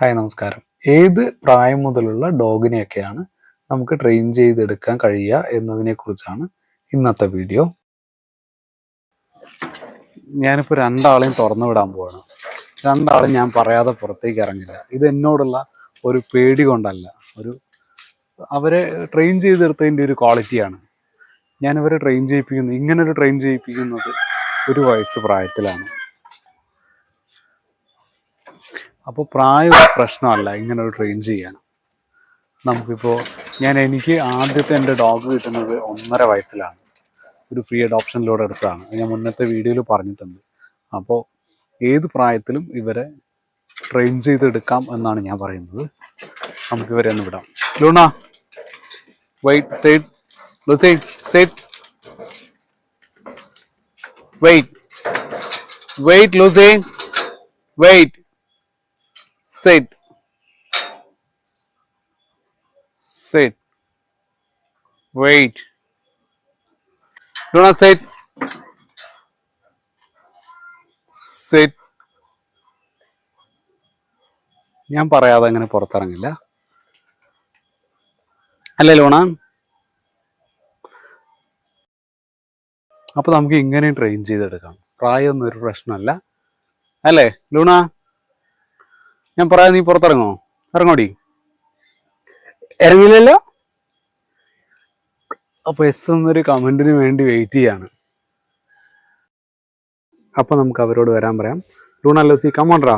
Hi നമസ്കാരം. ഏത് പ്രായം മുതലുള്ള ഡോഗിനെയൊക്കെയാണ് നമുക്ക് ട്രെയിൻ ചെയ്തെടുക്കാൻ കഴിയുക എന്നതിനെക്കുറിച്ചാണ് ഇന്നത്തെ വീഡിയോ. ഞാനിപ്പോൾ രണ്ടാളെയും തുറന്നു വിടാൻ പോവാണ്. രണ്ടാളും ഞാൻ പറയാതെ പുറത്തേക്ക് ഇറങ്ങില്ല. ഇത് എന്നോടുള്ള ഒരു പേടി കൊണ്ടല്ല, അവരെ ട്രെയിൻ ചെയ്തെടുത്തതിൻ്റെ ഒരു ക്വാളിറ്റിയാണ്. ഞാനിവരെ ഇങ്ങനൊരു ട്രെയിൻ ചെയ്യിപ്പിക്കുന്നത് 1 വയസ്സ് പ്രായത്തിലാണ്. അപ്പോൾ പ്രായം ഒരു പ്രശ്നമല്ല ഇങ്ങനൊരു ട്രെയിൻ ചെയ്യാൻ. നമുക്കിപ്പോൾ എനിക്ക് ആദ്യത്തെ എൻ്റെ ഡോഗ് കിട്ടുന്നത് 1.5 വയസ്സിലാണ്. ഒരു ഫ്രീ അഡോപ്ഷനിലൂടെ എടുത്തതാണ്. ഞാൻ മുന്നത്തെ വീഡിയോയിൽ പറഞ്ഞിട്ടുണ്ട്. അപ്പോൾ ഏത് പ്രായത്തിലും ഇവരെ ട്രെയിൻ ചെയ്തെടുക്കാം എന്നാണ് ഞാൻ പറയുന്നത്. നമുക്കിവരെ ഒന്ന് വിടാം. Luna, wait, sit, Lucy, sit, wait, wait, Lucy, wait, sit, sit, wait, Luna, sit, sit. ഞാൻ പറയാതെ അങ്ങനെ പുറത്തിറങ്ങില്ല, അല്ലേ ലൂണ? അപ്പോൾ നമുക്ക് ഇങ്ങനെയും ട്രെയിൻ ചെയ്തെടുക്കാം. പ്രായമൊന്നും ഒരു പ്രശ്നമല്ല, അല്ലേ ലൂണ? ഞാൻ പറയാതെ നീ പുറത്തിറങ്ങോ? ഇറങ്ങോടി. ഇറങ്ങില്ലല്ലോ. അപ്പോൾ എസ് എന്നൊരു കമൻറ്റിന് വേണ്ടി വെയിറ്റ് ചെയ്യാണ്. അപ്പോൾ നമുക്ക് അവരോട് വരാൻ പറയാം. ലൂണ, ലൂസി, കമോൺ റാ.